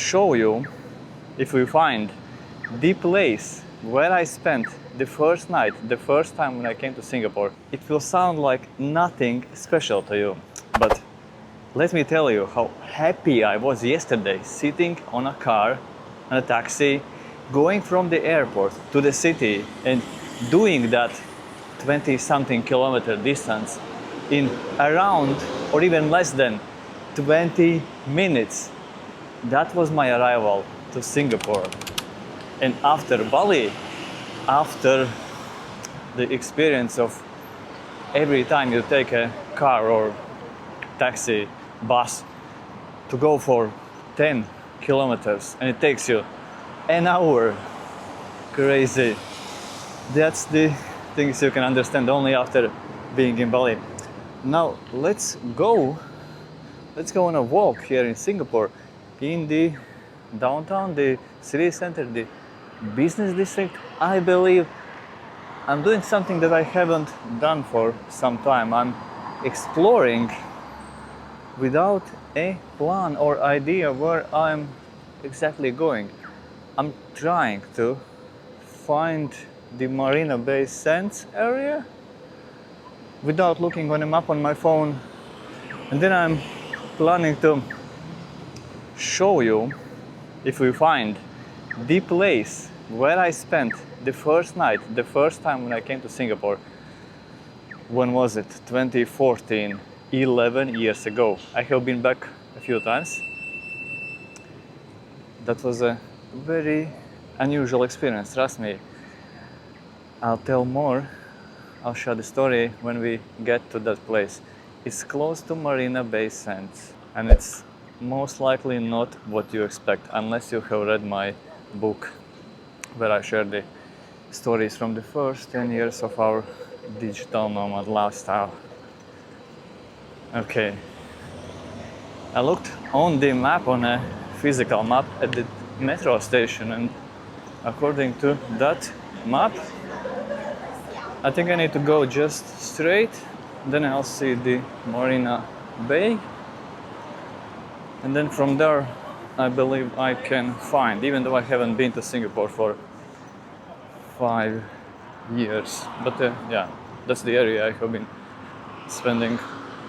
show you, if we find the place where I spent the first night, the first time when I came to Singapore, it will sound like nothing special to you. But let me tell you how happy I was yesterday sitting on a car, on a taxi, going from the airport to the city and doing that 20-something kilometer distance in around or even less than 20 minutes. That was my arrival to Singapore. And after Bali, after the experience of every time you take a car or taxi, bus to go for 10 kilometers and it takes you an hour, crazy. That's the things you can understand only after being in Bali. Now let's go on a walk here in Singapore, in the downtown, the city center, the business district. I believe I'm doing something that I haven't done for some time. I'm exploring without a plan or idea where I'm exactly going. I'm trying to find the Marina Bay Sands area without looking on a map on my phone, and then I'm planning to show you, if we find the place where I spent the first night, the first time when I came to Singapore. When was it? 2014, 11 years ago. I have been back a few times. That was a very unusual experience, trust me. I'll tell more, I'll share the story when we get to that place. It's close to Marina Bay Sands, and it's most likely not what you expect, unless you have read my book where I share the stories from the first 10 years of our digital nomad lifestyle. Okay, I looked on the map, on a physical map at the metro station, and according to that map, I think I need to go just straight, then I'll see the Marina Bay, and then from there I believe I can find, even though I haven't been to Singapore for 5 years, but yeah, that's the area I have been spending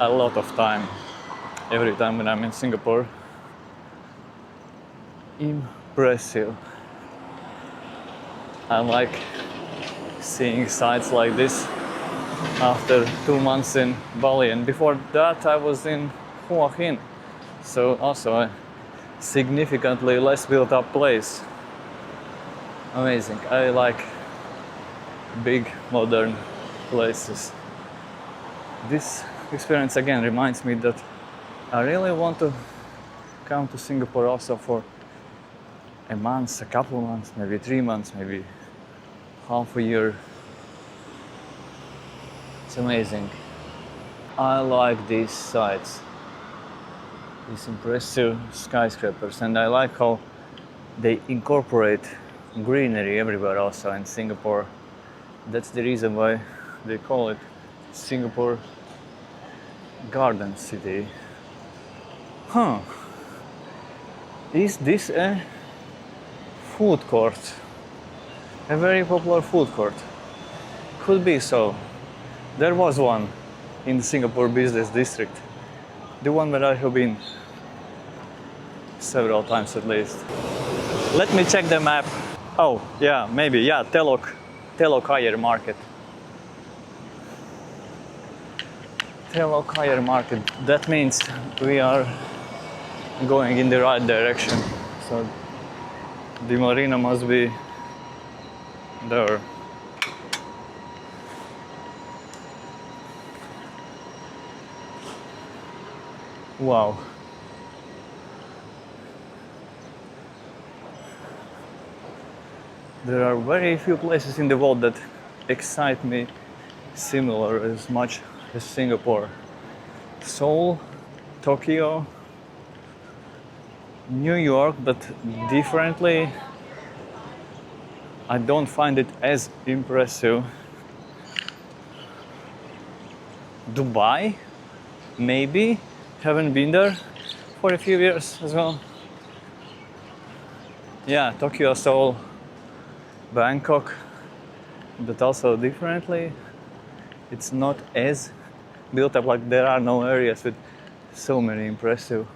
a lot of time every time when I'm in Singapore. Impressive. I like seeing sights like this after 2 months in Bali, and before that I was in Hua Hin, so also a significantly less built up place. Amazing. I like big modern places. This experience again reminds me that I really want to come to Singapore also for a month, a couple of months, maybe 3 months, maybe half a year. It's amazing. I like these sights, these impressive skyscrapers, and I like how they incorporate greenery everywhere also in Singapore. That's the reason why they call it Singapore Garden City. Huh. Is this a food court? A very popular food court? Could be so. There was one in the Singapore business district. The one where I have been several times at least. Let me check the map. Oh, yeah, maybe, yeah, Telok Ayer Market. Telok Ayer Market. That means we are going in the right direction. So the marina must be there. Wow. There are very few places in the world that excite me similar as much as Singapore. Seoul, Tokyo, New York, but differently. I don't find it as impressive. Dubai, maybe. Haven't been there for a few years as well. Yeah, Tokyo, Seoul, Bangkok, but also differently. It's not as built up, like there are no areas with so many impressive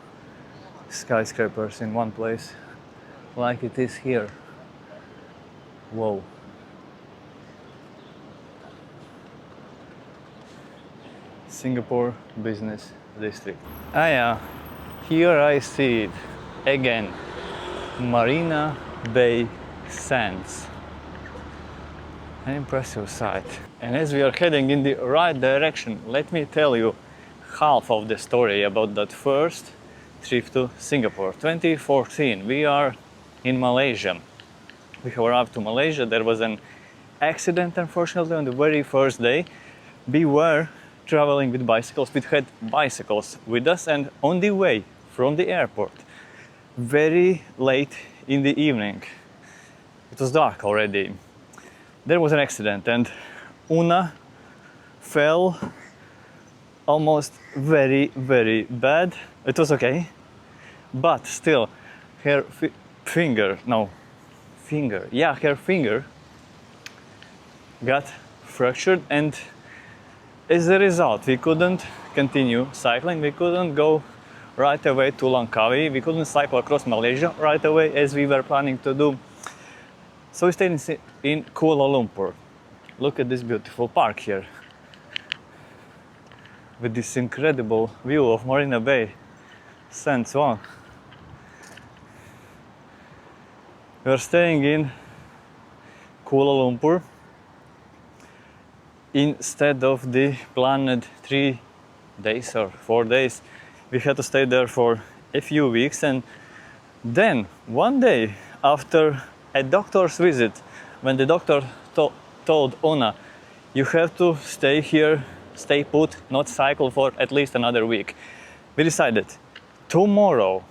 skyscrapers in one place like it is here. Whoa. Singapore Business District. Ah yeah, here I see it again. Marina Bay Sands. An impressive sight. And as we are heading in the right direction, let me tell you half of the story about that first trip to Singapore. 2014, we are in Malaysia. We have arrived to Malaysia. There was an accident, unfortunately, on the very first day. We were traveling with bicycles. We had bicycles with us, and on the way from the airport, very late in the evening, it was dark already, there was an accident, and Una fell almost very, very bad. It was okay, but still, her finger got fractured, and as a result, we couldn't continue cycling. We couldn't go right away to Langkawi. We couldn't cycle across Malaysia right away as we were planning to do. So we stayed in Kuala Lumpur. Look at this beautiful park here, with this incredible view of Marina Bay Sands. Wow. We are staying in Kuala Lumpur instead of the planned 3 days or 4 days. We had to stay there for a few weeks, and then one day after a doctor's visit, when the doctor told Una, you have to stay here, stay put, not cycle for at least another week, we decided tomorrow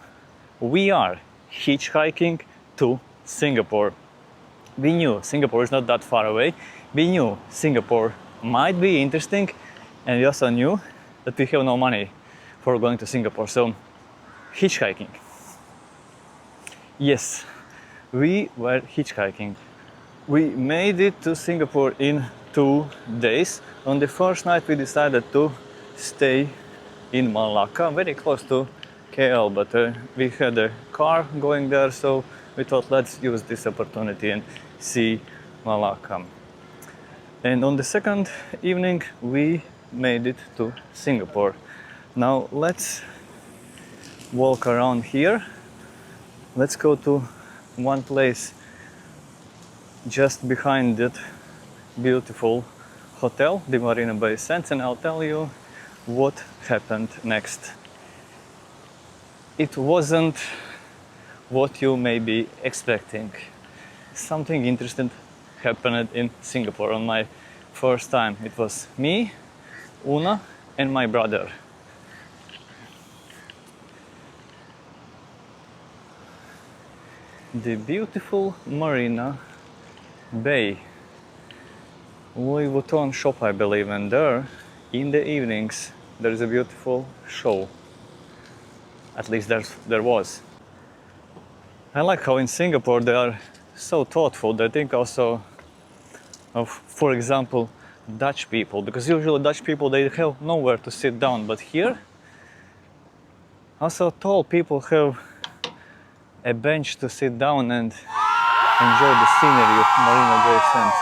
we are hitchhiking to Singapore. We knew Singapore is not that far away. We knew Singapore might be interesting, and we also knew that we have no money for going to Singapore, so hitchhiking. Yes, we were hitchhiking. We made it to Singapore in 2 days. On the first night we decided to stay in Malacca, very close to KL, but we had a car going there, so we thought let's use this opportunity and see Malacca. And on the second evening we made it to Singapore. Now let's walk around here. Let's go to one place just behind that beautiful hotel, the Marina Bay Sands, and I'll tell you what happened next. It wasn't what you may be expecting. Something interesting happened in Singapore on my first time. It was me, Una, and my brother. The beautiful Marina Bay, Louis Vuitton shop, I believe, and there in the evenings there is a beautiful show. At least there was. I like how in Singapore they are so thoughtful. They think also of, for example, Dutch people, because usually Dutch people, they have nowhere to sit down, but here also tall people have a bench to sit down and enjoy the scenery of Marina Bay Sands.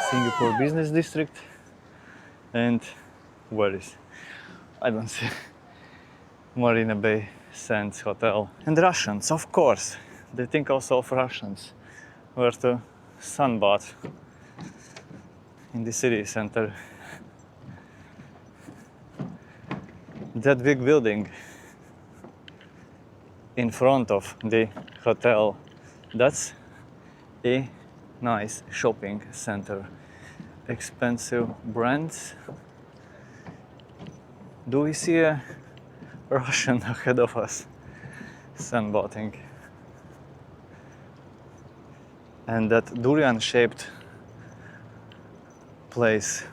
Singapore Business District, and where is? I don't see. Marina Bay Sands Hotel. And Russians, of course. They think also of Russians. Where to sunbath in the city center. That big building in front of the hotel, that's a nice shopping center. Expensive brands. Do we see a Russian ahead of us sunbathing? And that durian-shaped place,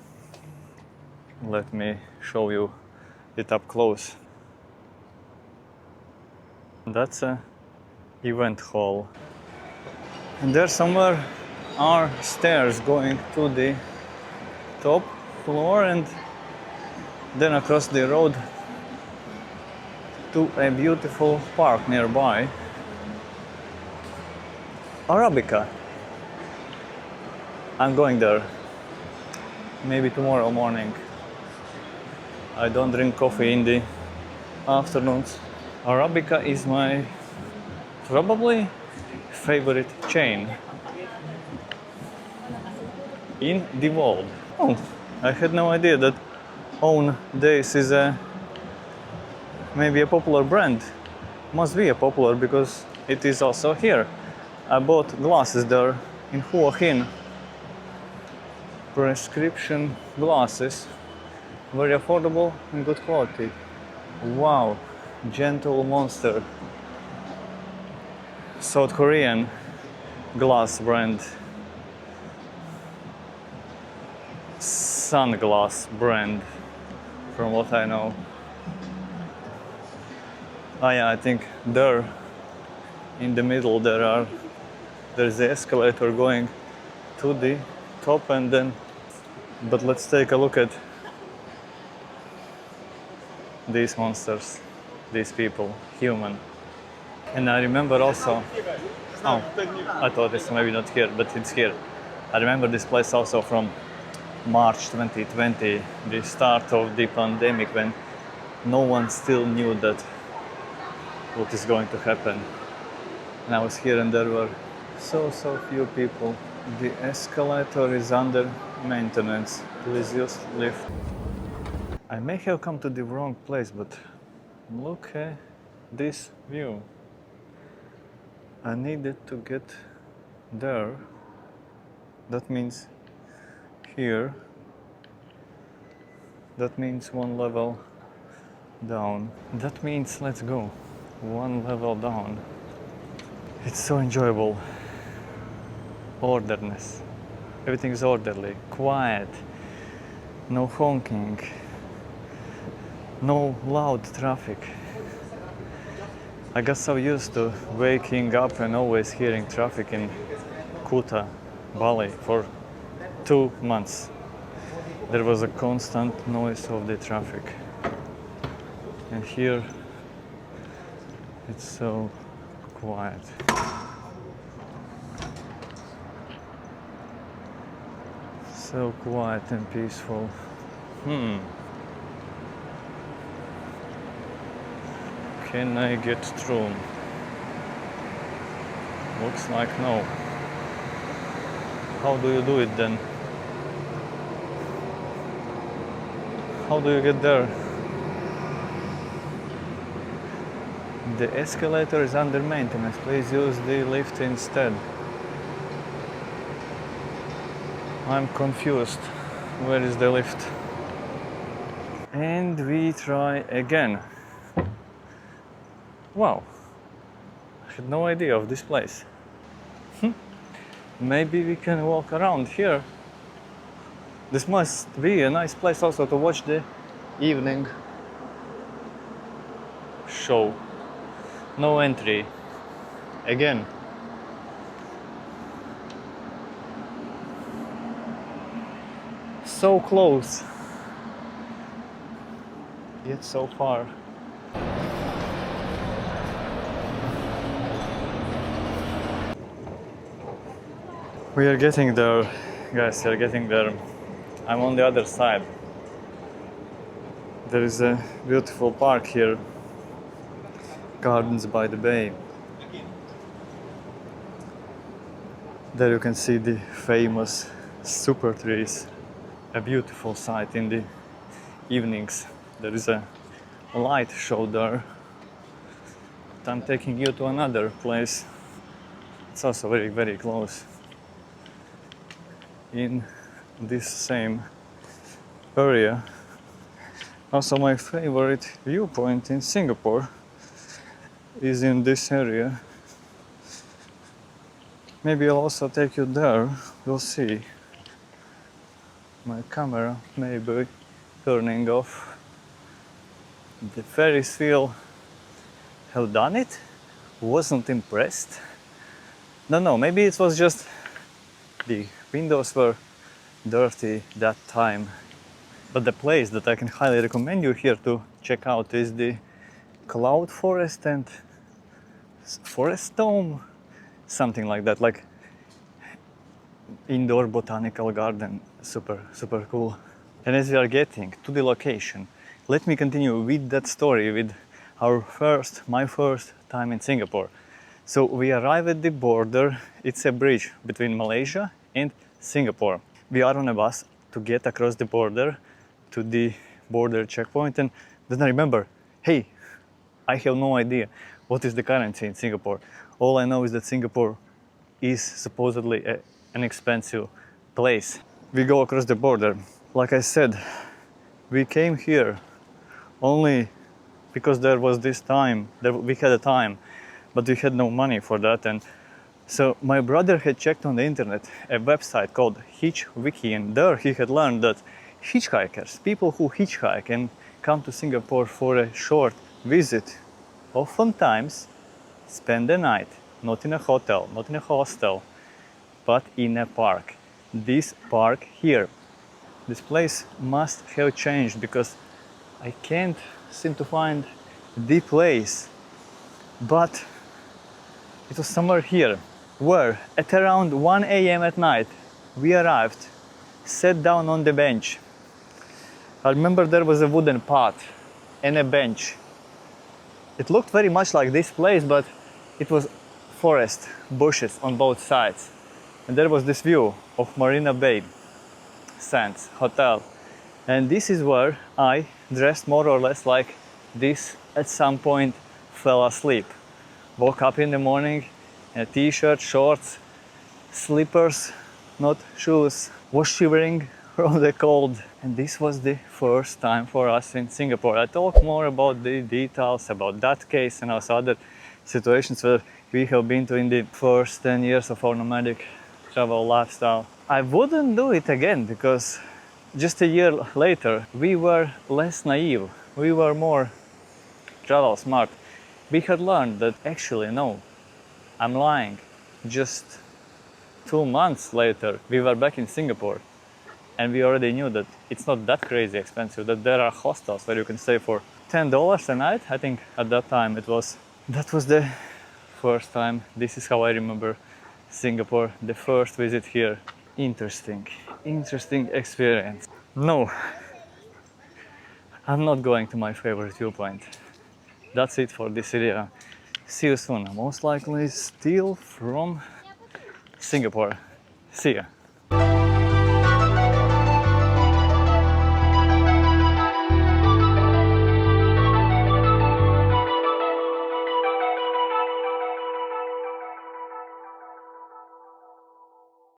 let me show you it up close. That's a event hall. And there somewhere are stairs going to the top floor and then across the road to a beautiful park nearby. Arabica. I'm going there. Maybe tomorrow morning. I don't drink coffee in the afternoons. Arabica is my probably favorite chain in the world. Oh, I had no idea that Own Days is maybe a popular brand. Must be a popular because it is also here. I bought glasses there in Hua Hin. Prescription glasses, very affordable and good quality. Wow, Gentle Monster, South Korean glass brand, sunglass brand, from what I know. Oh yeah, I think there, in the middle, there's the escalator going to the top, and then. But let's take a look at these monsters, these people, human. And I remember also, oh, I thought it's maybe not here, but it's here. I remember this place also from March 2020, the start of the pandemic, when no one still knew that what is going to happen. And I was here and there were so few people. The escalator is under maintenance. Please use lift. I may have come to the wrong place, but look at this view. I needed to get there. That means here. That means one level down. That means let's go. One level down. It's so enjoyable. Orderliness. Everything is orderly, quiet, no honking, no loud traffic. I got so used to waking up and always hearing traffic in Kuta, Bali for 2 months. There was a constant noise of the traffic. And here it's so quiet. So quiet and peaceful. Can I get through? Looks like no. How do you do it then? How do you get there? The escalator is under maintenance. Please use the lift instead. I'm confused. Where is the lift? And we try again. Wow. I had no idea of this place. Maybe we can walk around here. This must be a nice place also to watch the evening show. No entry. Again. So close, yet so far. We are getting there, guys, we are getting there. I'm on the other side. There is a beautiful park here, Gardens by the Bay. There you can see the famous super trees. A beautiful sight in the evenings. There is a light show there. But I'm taking you to another place. It's also very close. In this same area. Also my favorite viewpoint in Singapore is in this area. Maybe I'll also take you there. We'll see. My camera may be turning off. The Ferris wheel have done it. Wasn't impressed. Don't know, maybe it was just the windows were dirty that time. But the place that I can highly recommend you here to check out is the Cloud Forest and Forest Dome, something like that, like indoor botanical garden. Super cool. And as we are getting to the location, let me continue with that story with my first time in Singapore. So we arrive at the border. It's a bridge between Malaysia and Singapore. We are on a bus to get across the border to the border checkpoint, and then I remember, hey, I have no idea what is the currency in Singapore. All I know is that Singapore is supposedly an expensive place. We go across the border. Like I said, we came here only because there was this time, we had a time, but we had no money for that. And so my brother had checked on the internet a website called HitchWiki, and there he had learned that hitchhikers, people who hitchhike and come to Singapore for a short visit, oftentimes spend the night not in a hotel, not in a hostel, but in a park. This park here, this place must have changed because I can't seem to find the place, but it was somewhere here where at around 1 a.m. at night we arrived, sat down on the bench. I remember there was a wooden pot and a bench. It looked very much like this place, but it was forest, bushes on both sides. And there was this view of Marina Bay Sands Hotel. And this is where I, dressed more or less like this, at some point fell asleep. Woke up in the morning in a t-shirt, shorts, slippers, not shoes, was shivering from the cold. And this was the first time for us in Singapore. I talk more about the details about that case and also other situations where we have been to in the first 10 years of our nomadic travel lifestyle. I wouldn't do it again because just a year later we were less naive, we were more travel smart. We had learned that actually no, I'm lying. Just 2 months later we were back in Singapore and we already knew that it's not that crazy expensive, that there are hostels where you can stay for $10 a night. I think at that time that was the first time. This is how I remember Singapore, the first visit here. Interesting experience. No, I'm not going to my favorite viewpoint. That's it for this video. See you soon. Most likely still from Singapore. See ya.